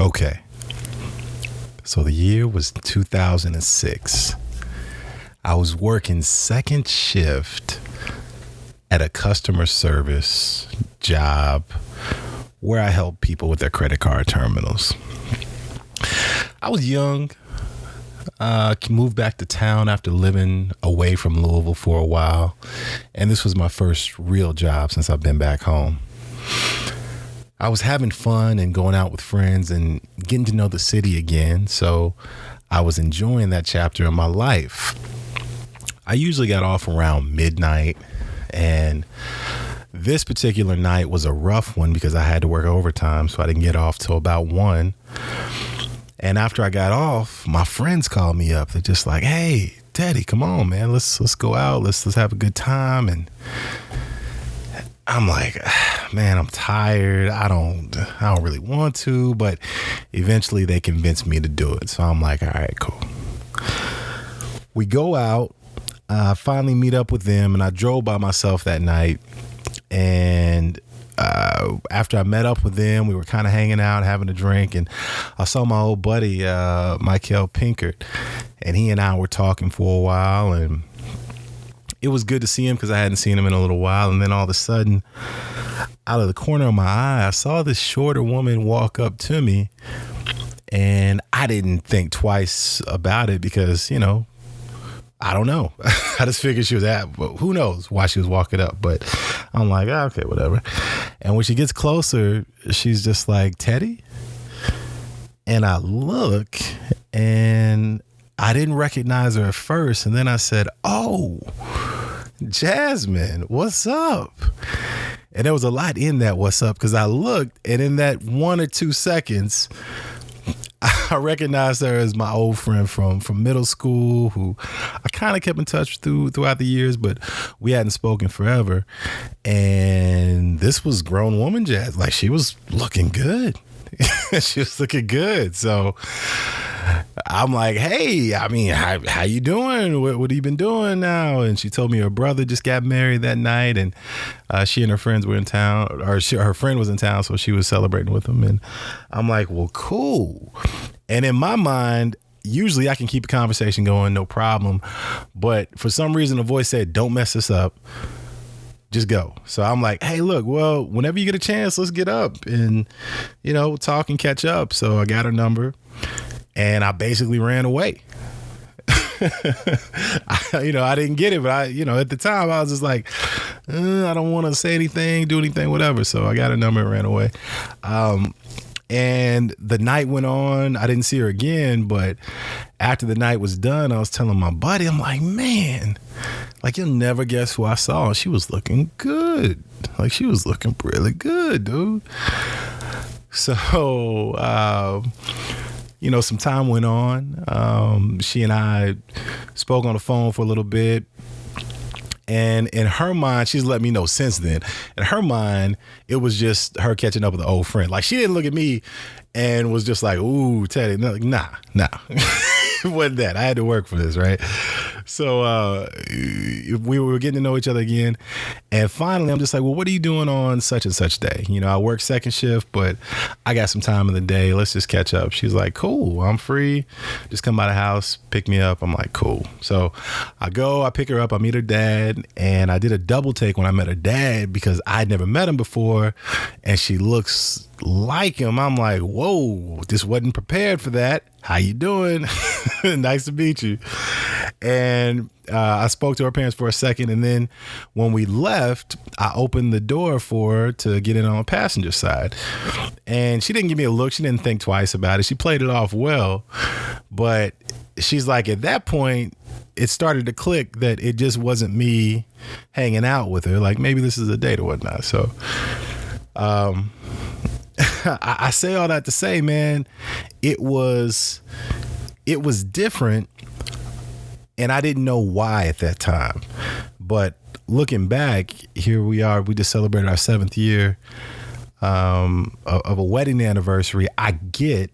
Okay. So the year was 2006. I was working second shift at a customer service job where I help people with their credit card terminals. I was young, moved back to town after living away from Louisville for a while. And this was my first real job since I've been back home. I was having fun and going out with friends and getting to know the city again. So I was enjoying that chapter in my life. I usually got off around midnight, and this particular night was a rough one because I had to work overtime, so I didn't get off till about 1. And after I got off, my friends called me up. They're just like, "Hey, Teddy, come on, man. Let's go out. Let's have a good time." And I'm like, man, I'm tired. I don't really want to, but eventually they convinced me to do it. So I'm like, all right, cool. We go out. Finally meet up with them, and I drove by myself that night. And after I met up with them, we were kind of hanging out, having a drink, and I saw my old buddy, Michael Pinkert, and he and I were talking for a while, and it was good to see him because I hadn't seen him in a little while. And then all of a sudden, out of the corner of my eye, I saw this shorter woman walk up to me, and I didn't think twice about it because, I don't know. I just figured she was who knows why she was walking up, but I'm like, okay, whatever. And when she gets closer, she's just like, "Teddy?" And I look, and I didn't recognize her at first. And then I said, "Oh, Jasmine, what's up?" And there was a lot in that "what's up" because I looked, and in that 1 or 2 seconds, I recognized her as my old friend from middle school, who I kind of kept in touch throughout the years, but we hadn't spoken forever. And this was grown woman Jazz. Like, she was looking good. She was looking good. So I'm like, "Hey, how you doing? What have you been doing now?" And she told me her brother just got married that night, and she and her friends were in town, or her friend was in town, so she was celebrating with them. And I'm like, "Well, cool." And in my mind, usually I can keep a conversation going, no problem. But for some reason, the voice said, "Don't mess this up. Just go." So I'm like, "Hey, look, well, whenever you get a chance, let's get up and, talk and catch up." So I got her number, and I basically ran away. I didn't get it, but at the time I was just like, I don't want to say anything, do anything, whatever. So I got her number and ran away. And the night went on. I didn't see her again, but after the night was done, I was telling my buddy, I'm like, "Man, like, you'll never guess who I saw. She was looking good. Like, she was looking really good, dude." So, some time went on. She and I spoke on the phone for a little bit. And in her mind, she's let me know since then, in her mind, it was just her catching up with an old friend. Like, she didn't look at me and was just like, "Ooh, Teddy." No, nah. It wasn't that. I had to work for this, right? So we were getting to know each other again. And finally, I'm just like, "Well, what are you doing on such and such day?" I work second shift, but I got some time in the day. Let's just catch up. She's like, "Cool, I'm free. Just come by the house, pick me up." I'm like, "Cool." So I pick her up, I meet her dad, and I did a double take when I met her dad because I'd never met him before, and she looks like him. I'm like, "Whoa, just wasn't prepared for that. How you doing?" "Nice to meet you." And I spoke to her parents for a second, and then when we left, I opened the door for her to get in on the passenger side. And she didn't give me a look. She didn't think twice about it. She played it off well. But she's like, at that point, it started to click that it just wasn't me hanging out with her. Like, maybe this is a date or whatnot. So I say all that to say, man, it was different. And I didn't know why at that time. But looking back, here we are. We just celebrated our 7th year of a wedding anniversary. I get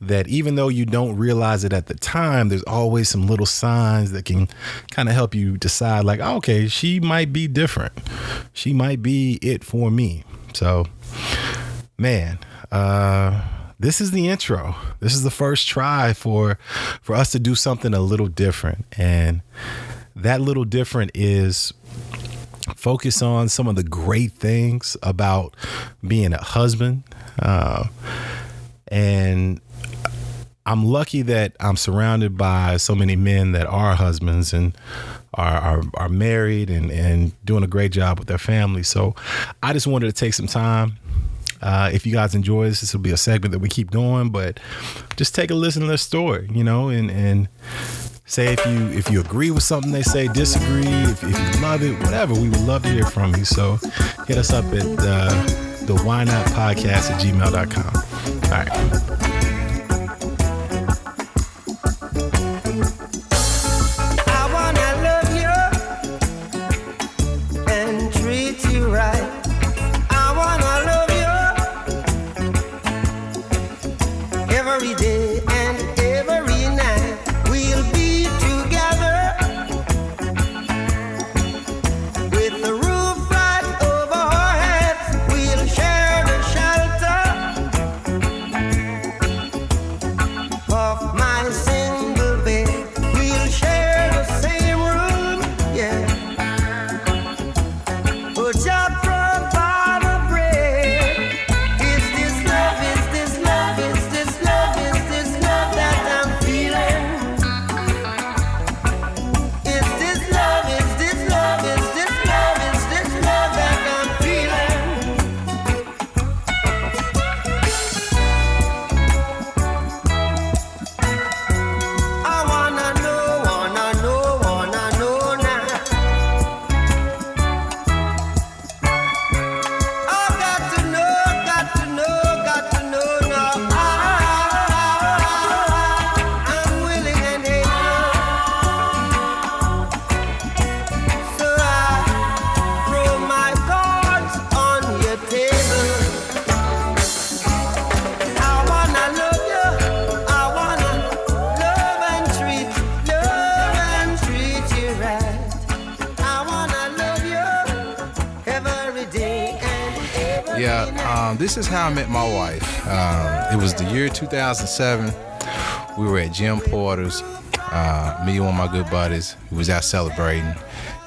that even though you don't realize it at the time, there's always some little signs that can kind of help you decide, like, oh, okay, she might be different. She might be it for me. So, man, this is the intro. This is the first try for us to do something a little different. And that little different is focus on some of the great things about being a husband. And I'm lucky that I'm surrounded by so many men that are husbands and are married and doing a great job with their family. So I just wanted to take some time. If you guys enjoy this will be a segment that we keep going, but just take a listen to their story, and say if you agree with something they say, disagree, if you love it, whatever. We would love to hear from you. So hit us up at the Why Not Podcast@gmail.com. All right. This is how I met my wife. It was the year 2007. We were at Jim Porter's. Me and one of my good buddies. We was out celebrating.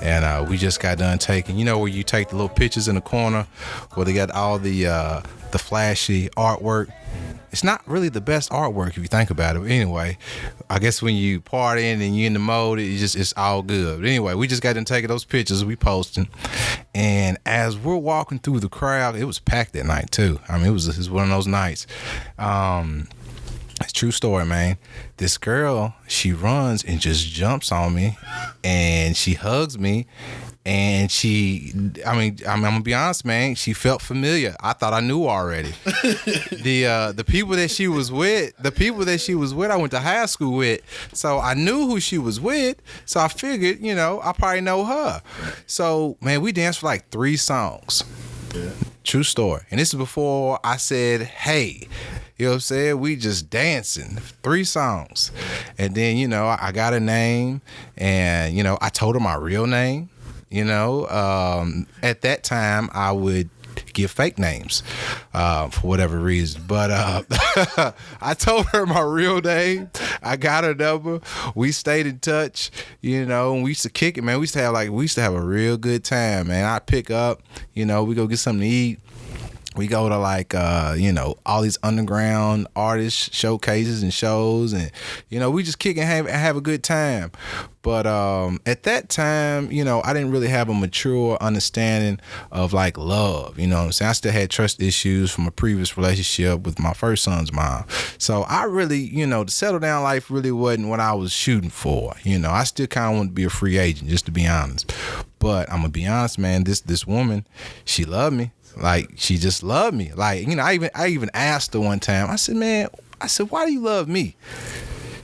And we just got done taking, where you take the little pictures in the corner where they got all the flashy artwork. It's not really the best artwork if you think about it. But anyway, I guess when you partying and you're in the mode, it's all good. But anyway, we just got done taking those pictures, we posting. And as we're walking through the crowd, it was packed that night too. I mean, it was one of those nights. It's a true story, man. This girl, she runs and just jumps on me and she hugs me. And I'm gonna be honest, man, she felt familiar. I thought I knew already. The people that she was with, I went to high school with. So I knew who she was with. So I figured, I probably know her. So, man, we danced for like 3 songs. Yeah. True story. And this is before I said, hey. You know what I'm saying? We just dancing. 3 songs. And then, I got a name and, I told her my real name. At that time I would give fake names for whatever reason. But I told her my real name. I got her number. We stayed in touch, and we used to kick it, man. We used to have a real good time, man. I'd pick up, we go get something to eat. We go to all these underground artist showcases and shows, and we just kick and have a good time. But at that time, I didn't really have a mature understanding of like love. You know what I'm saying? I still had trust issues from a previous relationship with my first son's mom. So I really, the settle down life really wasn't what I was shooting for. I still kind of wanted to be a free agent, just to be honest. But I'm gonna be honest, man. This woman, she loved me. Like, she just loved me. Like, I even asked her one time. I said, why do you love me?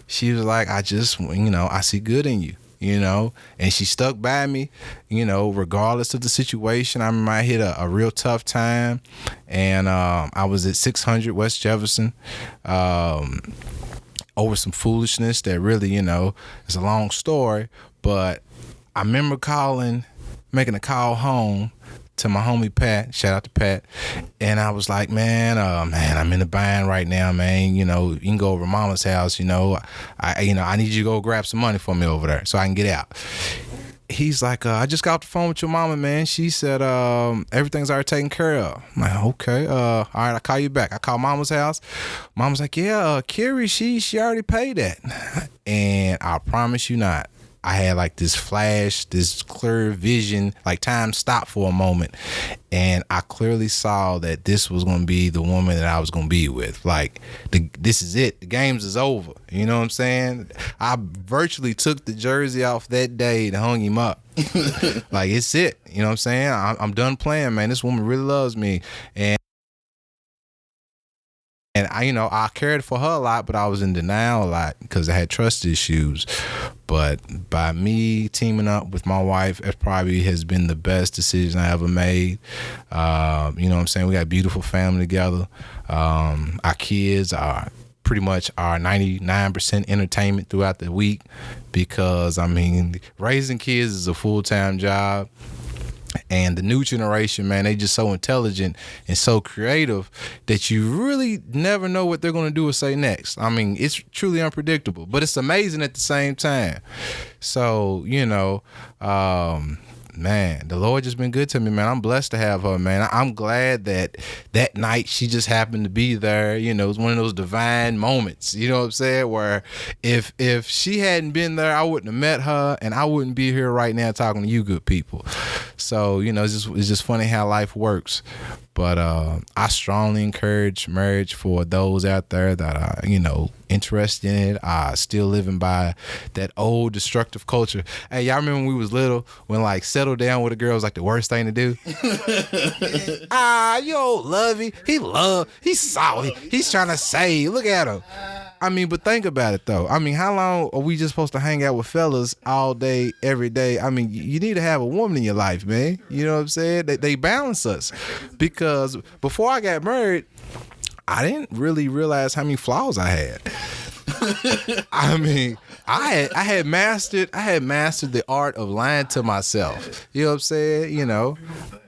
She was like, I just, I see good in you, and she stuck by me, regardless of the situation. I remember I hit a real tough time, and I was at 600 West Jefferson, over some foolishness that really, it's a long story, but I remember making a call home to my homie Pat. Shout out to Pat. And I was like, man, I'm in a bind right now, man. You know, you can go over to mama's house. You know, I need you to go grab some money for me over there so I can get out. He's like, I just got off the phone with your mama, man. She said everything's already taken care of. I'm like, okay, all right, I'll call you back. I call mama's house. Mama's like, yeah, Carrie, she already paid that. And I promise you not, I had like this flash, this clear vision, like time stopped for a moment. And I clearly saw that this was going to be the woman that I was going to be with. Like, this is it. The games is over. You know what I'm saying? I virtually took the jersey off that day and hung him up. Like, it's it. You know what I'm saying? I'm done playing, man. This woman really loves me. And I cared for her a lot, but I was in denial a lot because I had trust issues. But by me teaming up with my wife, it probably has been the best decision I ever made. You know what I'm saying? We got a beautiful family together. Our kids are pretty much our 99% entertainment throughout the week because, raising kids is a full-time job. And the new generation, man, they just so intelligent and so creative that you really never know what they're going to do or say next. It's truly unpredictable, but it's amazing at the same time. So, man, the Lord just been good to me, man. I'm blessed to have her, man. I'm glad that night she just happened to be there. You know, it was one of those divine moments, you know what I'm saying, where if she hadn't been there, I wouldn't have met her and I wouldn't be here right now talking to you good people. So, it's just funny how life works. But I strongly encourage marriage for those out there that are, interested in it, still living by that old destructive culture. Hey, y'all remember when we was little, when like settle down with a girl was like the worst thing to do? You old lovey. He's solid. He's trying to save. Look at him. But think about it though. How long are we just supposed to hang out with fellas all day, every day? You need to have a woman in your life, man. You know what I'm saying? They balance us. Because before I got married, I didn't really realize how many flaws I had. I had mastered the art of lying to myself. You know what I'm saying?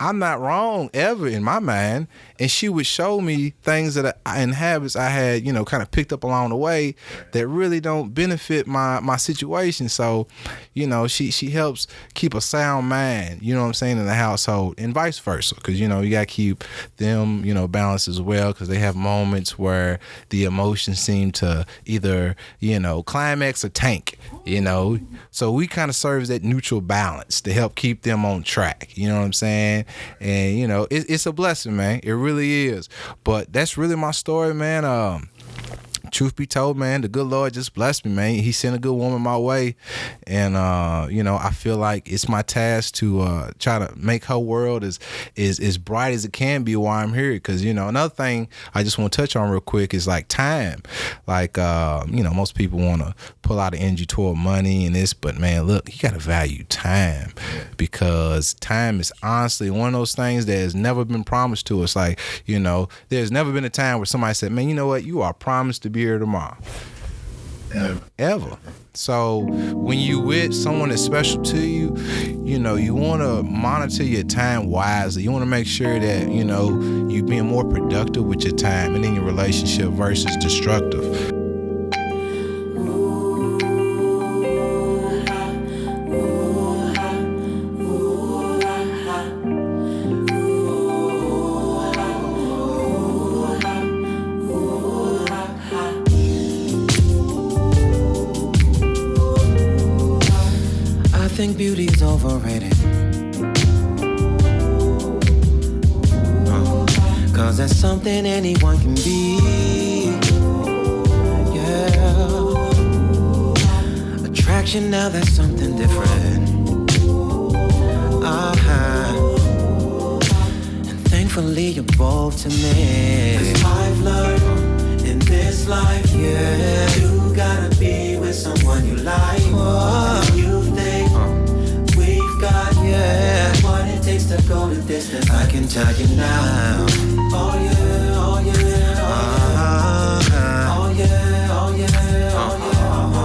I'm not wrong ever in my mind. And she would show me things and habits I had, kind of picked up along the way that really don't benefit my situation. So, she helps keep a sound mind, you know what I'm saying, in the household and vice versa. Because, you got to keep them, balanced as well because they have moments where the emotions seem to either, climax or tank, So we kind of serve as that neutral balance to help keep them on track, you know what I'm saying? And, it's a blessing, man. It really is. But that's really my story, man. Truth be told, man, the good Lord just blessed me, man. He sent a good woman my way. And, I feel like it's my task to try to make her world as bright as it can be while I'm here. Because, another thing I just want to touch on real quick is like time. Like, most people want to pull out the energy toward money and this. But, man, look, you got to value time because time is honestly one of those things that has never been promised to us. Like, there's never been a time where somebody said, man, you know what? You are promised to be here tomorrow. Ever. So when you with someone that's special to you, you want to monitor your time wisely. You want to make sure that, you being more productive with your time and in your relationship versus destructive. I think beauty's overrated. Cause that's something anyone can be. Yeah. Attraction, now that's something different. And thankfully you're both to me. 'Cause I've learned in this life, yeah, you gotta be with someone you like. You think we've got, yeah, what it takes to go the distance. I can tell you now. Oh yeah, oh yeah, oh yeah, oh yeah, oh yeah, oh yeah.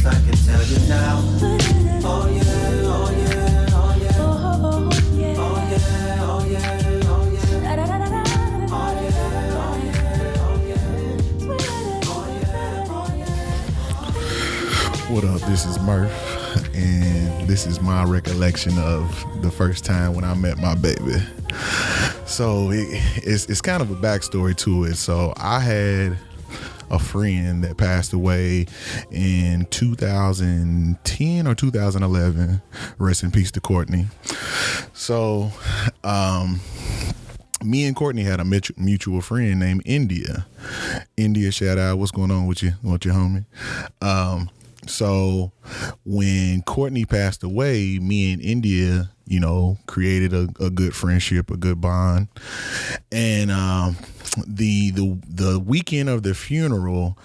yes, I can tell you now. Oh yeah, oh yeah, oh yeah. Oh yeah, oh yeah, oh yeah. Oh yeah, oh yeah. What up? This is Murph, and this is my recollection of the first time when I met my baby. So it's kind of a backstory to it. So I had a friend that passed away in 2010 or 2011. Rest in peace to Courtney. So me and Courtney had a mutual friend named India. India, shout out. What's going on with you? What your homie? So when Courtney passed away, me and India, created a good friendship, a good bond. And the weekend of the funeral,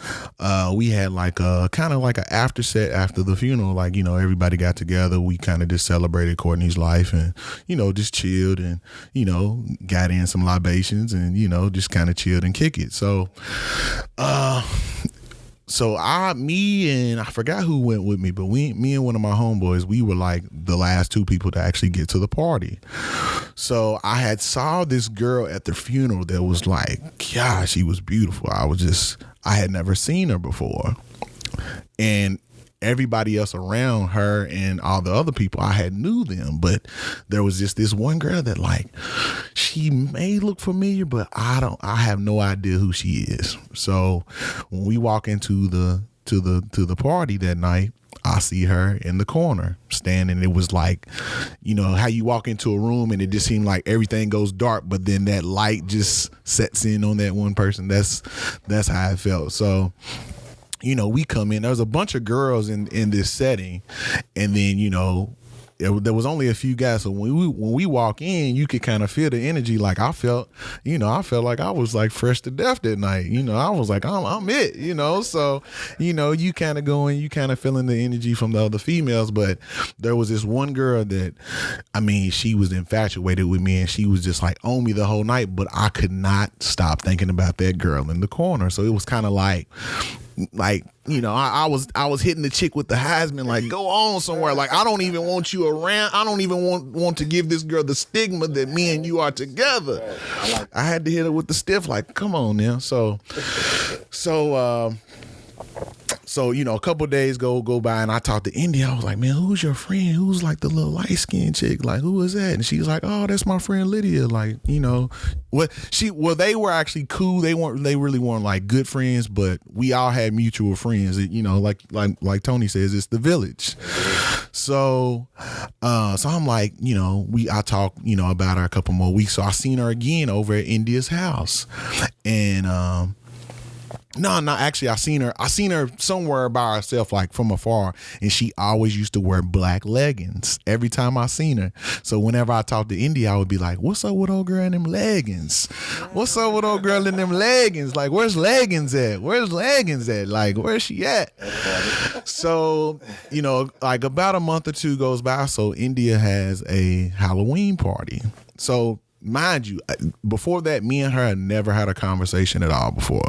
we had like a kind of like an after set after the funeral. Like, everybody got together. We kind of just celebrated Courtney's life and, just chilled and, got in some libations and, just kind of chilled and kick it. So, me and I forgot who went with me, but me and one of my homeboys, we were like the last two people to actually get to the party. So I had saw this girl at the funeral that was like, gosh, she was beautiful. I had never seen her before. And everybody else around her and all the other people, I had knew them, but there was just this one girl that like, she may look familiar, but I have no idea who she is. So when we walk into the party that night, I see her in the corner standing. It was like, how you walk into a room and it just seemed like everything goes dark, but then that light just sets in on that one person. That's how it felt. So we come in, there was a bunch of girls in this setting, and then, there was only a few guys. So when we walk in, you could kind of feel the energy. Like I felt like I was like fresh to death that night. I was like, I'm it, so, you kind of going, you kind of feeling the energy from the other females. But there was this one girl that, she was infatuated with me and she was just like on me the whole night, but I could not stop thinking about that girl in the corner. So it was kind of like, I was hitting the chick with the Heisman, like, go on somewhere. Like, I don't even want you around. I don't even want to give this girl the stigma that me and you are together. I had to hit her with the stiff, like, come on now. So a couple of days go by and I talked to India. I was like, man, who's your friend? Who's like the little light skinned chick? Like, who is that? And she's like, oh, that's my friend Lydia. Like, they were actually cool. They really weren't like good friends, but we all had mutual friends. Like Tony says, it's the village. So I'm like, I talked, about her a couple more weeks. So I seen her again over at India's house. And, actually, I seen her somewhere by herself, like from afar, and she always used to wear black leggings every time I seen her. So whenever I talked to India, I would be like, what's up with old girl in them leggings? What's up with old girl in them leggings? Like, where's leggings at? Like, where's she at? So, like about a month or two goes by, so India has a Halloween party. So mind you, before that, me and her had never had a conversation at all before.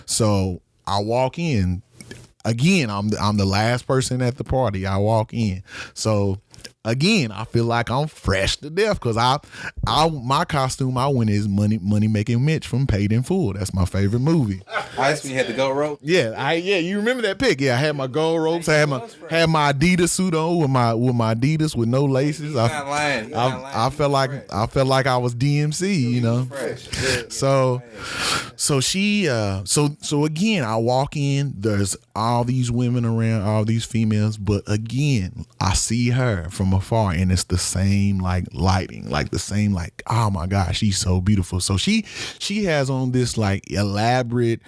So I walk in. Again, I'm the last person at the party. I walk in. So again, I feel like I'm fresh to death because my costume I went is Money Making Mitch from Paid in Full. That's my favorite movie. Ice, you had the gold rope. Yeah, you remember that pic? Yeah, I had my gold ropes. I had my Adidas suit on with my Adidas with no laces. You're not lying. I felt like I was DMC, So again, I walk in. There's all these women around, all these females, but again, I see her from afar, and it's the same like lighting, like the same like, oh my gosh, she's so beautiful. So she has on this like elaborate,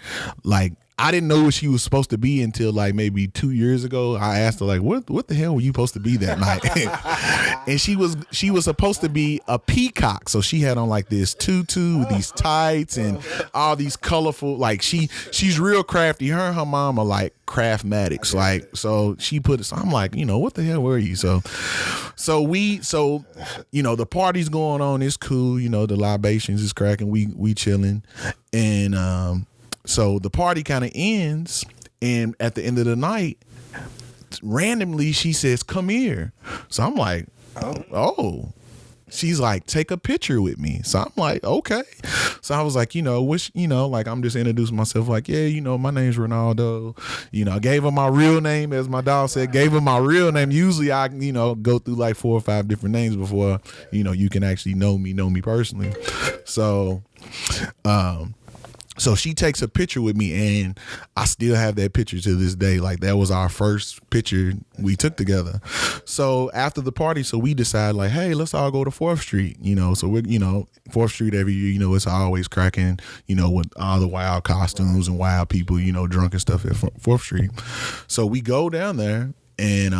like, I didn't know what she was supposed to be until like maybe 2 years ago. I asked her like, what the hell were you supposed to be that night? And she was supposed to be a peacock. So she had on like this tutu with these tights and all these colorful, like she's real crafty. Her and her mom are like craftmatics. Like, so she put it, so I'm like, what the hell were you? So the party's going on. It's cool. The libations is cracking. We chilling. And, so the party kind of ends, and at the end of the night, randomly she says, "Come here." So I'm like, oh. She's like, "Take a picture with me." So I'm like, okay. So I was like, like I'm just introducing myself like, yeah, my name's Ronaldo. I gave her my real name, as my dog said, gave her my real name. Usually I, go through like 4 or 5 different names before, you can actually know me personally. So, so she takes a picture with me, and I still have that picture to this day. Like, that was our first picture we took together. So after the party, so we decide like, hey, let's all go to 4th Street. So we're, 4th Street every year, it's always cracking, with all the wild costumes and wild people, drunk and stuff at 4th Street. So we go down there, and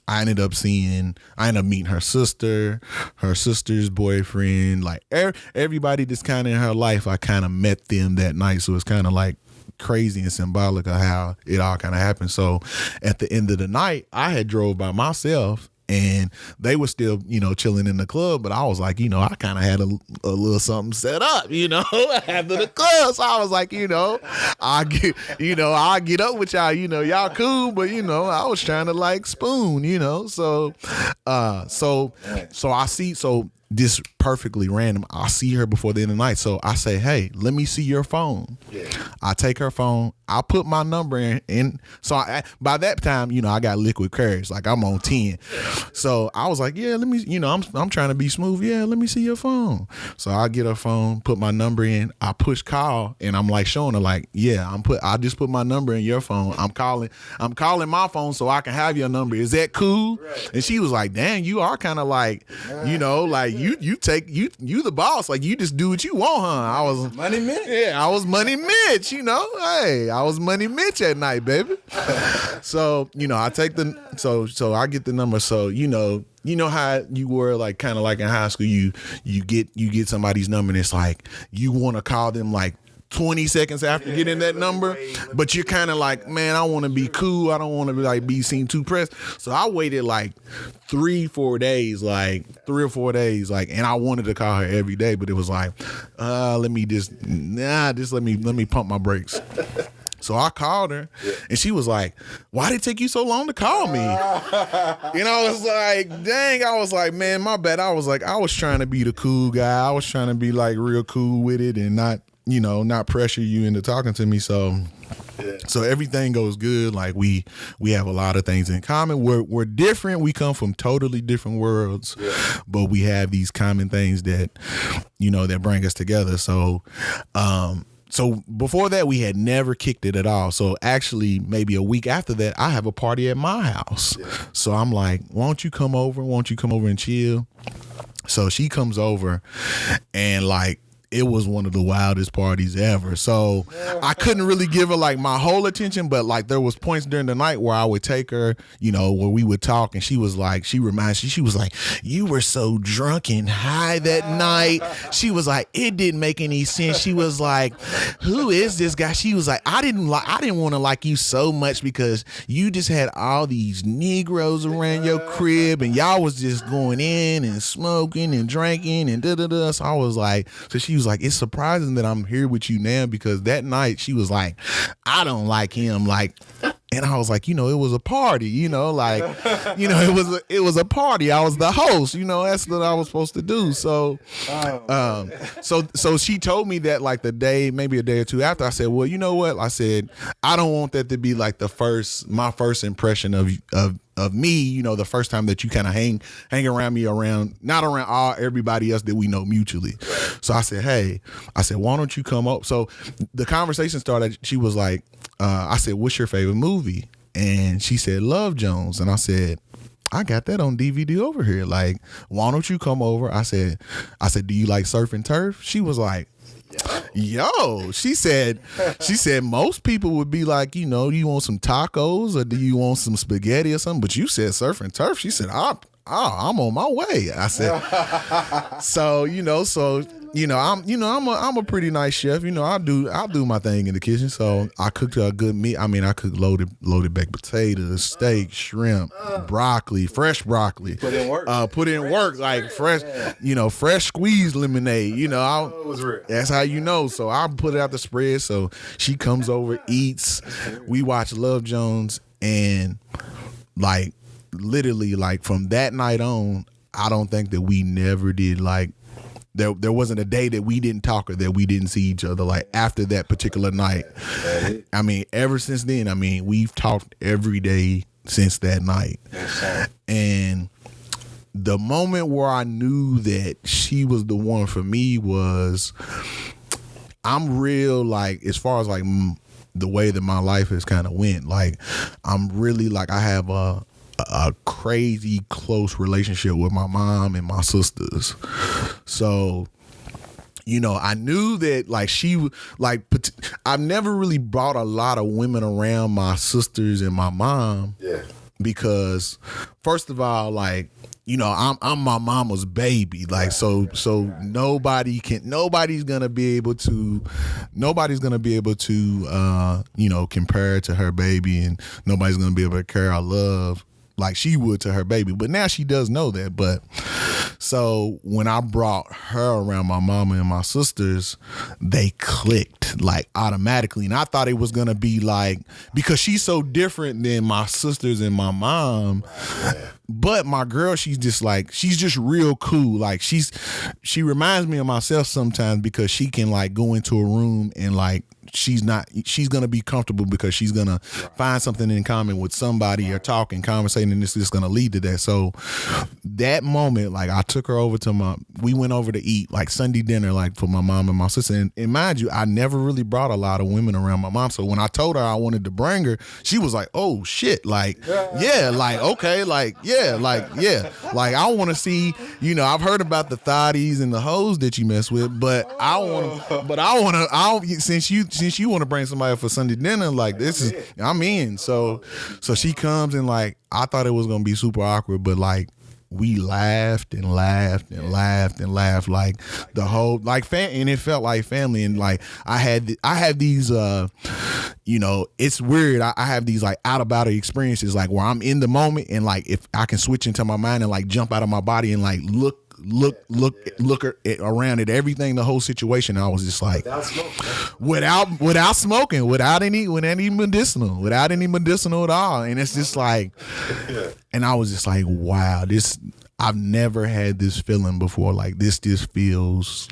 I ended up meeting her sister, her sister's boyfriend, like everybody that's kind of in her life. I kind of met them that night. So it's kind of like crazy and symbolic of how it all kind of happened. So at the end of the night, I had drove by myself, and they were still, chilling in the club. But I was like, I kind of had a little something set up, after the club. So I was like, I'll get up with y'all, y'all cool. But, I was trying to like spoon, So I see, this perfectly random, I see her before the end of the night. So I say, hey, let me see your phone. Yeah. I take her phone. I put my number in. So by that time, I got liquid courage. Like, I'm on 10. So I was like, yeah, let me, I'm trying to be smooth. Yeah, let me see your phone. So I get her phone, put my number in. I push call, and I'm like showing her like, yeah, I just put my number in your phone. I'm calling my phone so I can have your number. Is that cool? Right. And she was like, damn, you are kind of like, like you the boss. Like, you just do what you want, huh? I was Money Mitch. Yeah, I was Money Mitch, Hey, I was Money Mitch at night, baby. So, I take so I get the number. So, you know how you were like kind of like in high school, you get somebody's number, and it's like you want to call them like 20 seconds after getting that number, but you're kind of like, man, I want to be cool. I don't want to be seen too pressed. So I waited like 3 or 4 days, and I wanted to call her every day, but it was like, let me pump my brakes. So I called her, and she was like, why did it take you so long to call me? I was like, dang. I was like, man, my bad. I was like, I was trying to be the cool guy. I was trying to be like real cool with it and not pressure you into talking to me. So everything goes good. Like, we have a lot of things in common. We're different. We come from totally different worlds, but we have these common things that, that bring us together. So, so before that, we had never kicked it at all. So actually, maybe a week after that, I have a party at my house. Yeah. So I'm like, won't you come over and chill? So she comes over, and like, it was one of the wildest parties ever. So I couldn't really give her like my whole attention, but like there was points during the night where I would take her, where we would talk, and she was like, she was like, you were so drunk and high that night. She was like, it didn't make any sense. She was like, who is this guy? She was like, I didn't want to like you so much because you just had all these Negroes around your crib, and y'all was just going in and smoking and drinking and da-da-da. So I was like, she was like, it's surprising that I'm here with you now, because that night she was like, I don't like him. Like, and I was like, it was a party, it was a party. I was the host, that's what I was supposed to do. So, so she told me that like maybe a day or two after. I said, well, you know what? I said, I don't want that to be like my first impression of me, the first time that you kind of hang around me, not around everybody else that we know mutually. So I said, why don't you come up? So the conversation started. She was like, I said, what's your favorite movie? And she said, Love Jones. And I said, I got that on DVD over here. Like, why don't you come over? I said, do you like surf and turf? She was like, yo, she said most people would be like, do you want some tacos or do you want some spaghetti or something? But you said surf and turf. She said, I'm on my way. I said, so I'm a pretty nice chef. I'll do my thing in the kitchen. So I cooked a good meat. I mean, I cooked loaded baked potatoes, steak, shrimp, broccoli, fresh broccoli. Put in work. Like fresh, fresh squeezed lemonade. That's how you know. So I put it out the spread. So she comes over, eats. We watch Love Jones, and like literally, like from that night on, I don't think that we never did like. There wasn't a day that we didn't talk or that we didn't see each other, like after that particular night. I mean, ever since then, I mean, we've talked every day since that night. And the moment where I knew that she was the one for me was, I'm real, like, as far as like the way that my life has kind of went, like, I'm really like, I have a crazy close relationship with my mom and my sisters. So, I knew that like I've never really brought a lot of women around my sisters and my mom. Yeah. Because first of all, like, I'm my mama's baby. Like, so nobody's gonna be able to compare to her baby, and nobody's gonna be able to carry our love like she would to her baby. But now she does know that. But so when I brought her around my mama and my sisters, they clicked like automatically. And I thought it was gonna be like, because she's so different than my sisters and my mom. But my girl, she's just real cool. Like she reminds me of myself sometimes, because she can like go into a room and like she's gonna be comfortable because she's gonna find something in common with somebody or talk and conversating, and this is gonna lead to that. So that moment, like I took her over we went over to eat like Sunday dinner, like for my mom and my sister. And mind you, I never really brought a lot of women around my mom. So when I told her I wanted to bring her, she was like, oh shit, like, yeah, like, okay, like, yeah, like, yeah. Like I want to see, I've heard about the thotties and the hoes that you mess with, but since you want to bring somebody for Sunday dinner, like I'm in. So she comes, and like, I thought it was going to be super awkward, but like, we laughed and laughed and laughed and laughed, like the whole, like, and it felt like family. And like, I have these, it's weird. I have these like out of body experiences, like where I'm in the moment, and like, if I can switch into my mind and like jump out of my body and like look around at everything, the whole situation. I was just like, without smoking, without any medicinal at all. And it's just like, and I was just like, wow, I've never had this feeling before. Like this just feels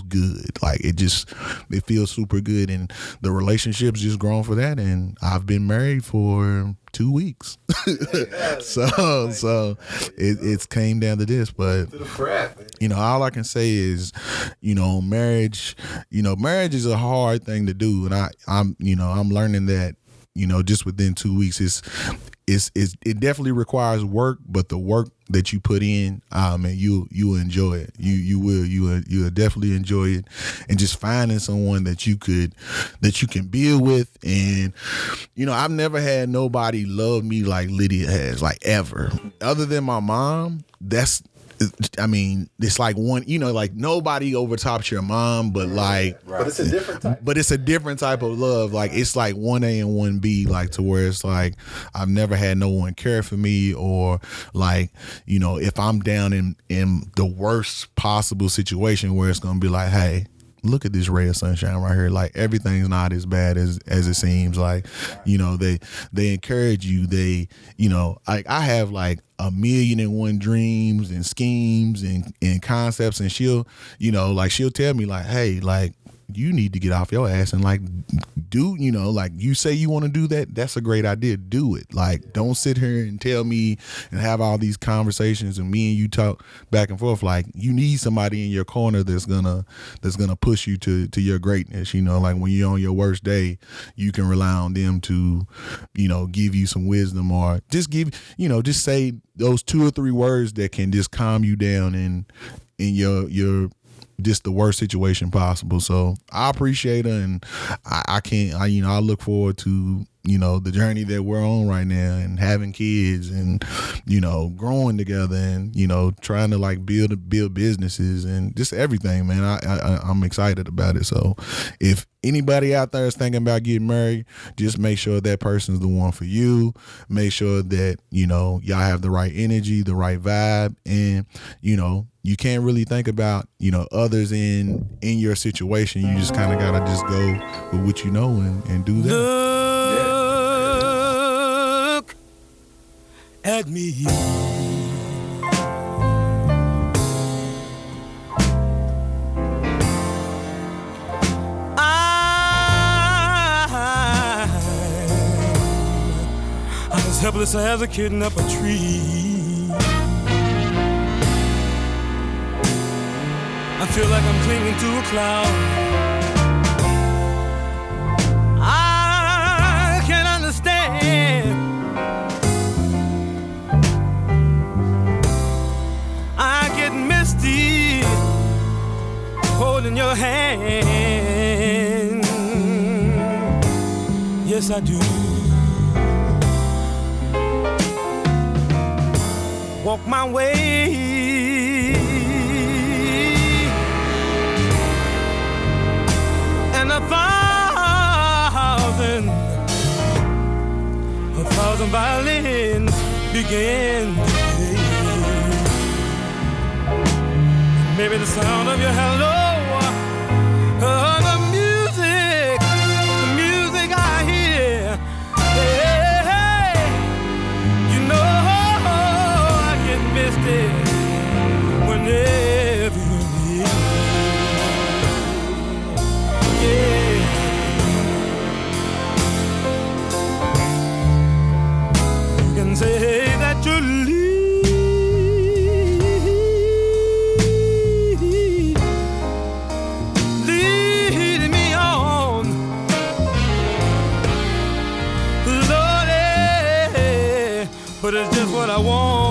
good. Like it feels super good, and the relationship's just grown for that. And I've been married for 2 weeks. so it's came down to this. But all I can say is, marriage is a hard thing to do, and I'm learning that, just within 2 weeks, it definitely requires work, but the work that you put in, man, you'll enjoy it. You'll definitely enjoy it, and just finding someone that you can build with. And I've never had nobody love me like Lydia has, like ever, other than my mom. It's like one, like nobody overtops your mom, but like, but it's a different type. But it's a different type of love. Like it's like 1A and 1B, like to where it's like I've never had no one care for me, or like, if I'm down in the worst possible situation where it's gonna be like, hey, look at this ray of sunshine right here. Like everything's not as bad as it seems. Like, they encourage you. They, like I have like 1,000,001 dreams and schemes and concepts, and she'll tell me like, hey, like, you need to get off your ass and like do, like you say you want to do that. That's a great idea. Do it. Like, don't sit here and tell me and have all these conversations and me and you talk back and forth. Like, you need somebody in your corner that's gonna push you to your greatness. Like when you're on your worst day, you can rely on them to, give you some wisdom, or just just say those 2 or 3 words that can just calm you down in your just the worst situation possible. So I appreciate her, and I look forward to, the journey that we're on right now, and having kids, and growing together, and trying to like build businesses and just everything, man. I'm excited about it. So if anybody out there is thinking about getting married, just make sure that person's the one for you. Make sure that y'all have the right energy, the right vibe, and you can't really think about others in your situation. You just kind of gotta just go with what you know and do that. Look at me. I'm as helpless as a kitten up a tree. I feel like I'm clinging to a cloud. I can't understand. I get misty holding your hand. Yes, I do. Walk my way, and a thousand violins begin to play. Maybe the sound of your hello, the music I hear. Hey, hey, I get misty whenever you're near. Yeah. You can say that you're leading me on, Lordy, but it's just what I want.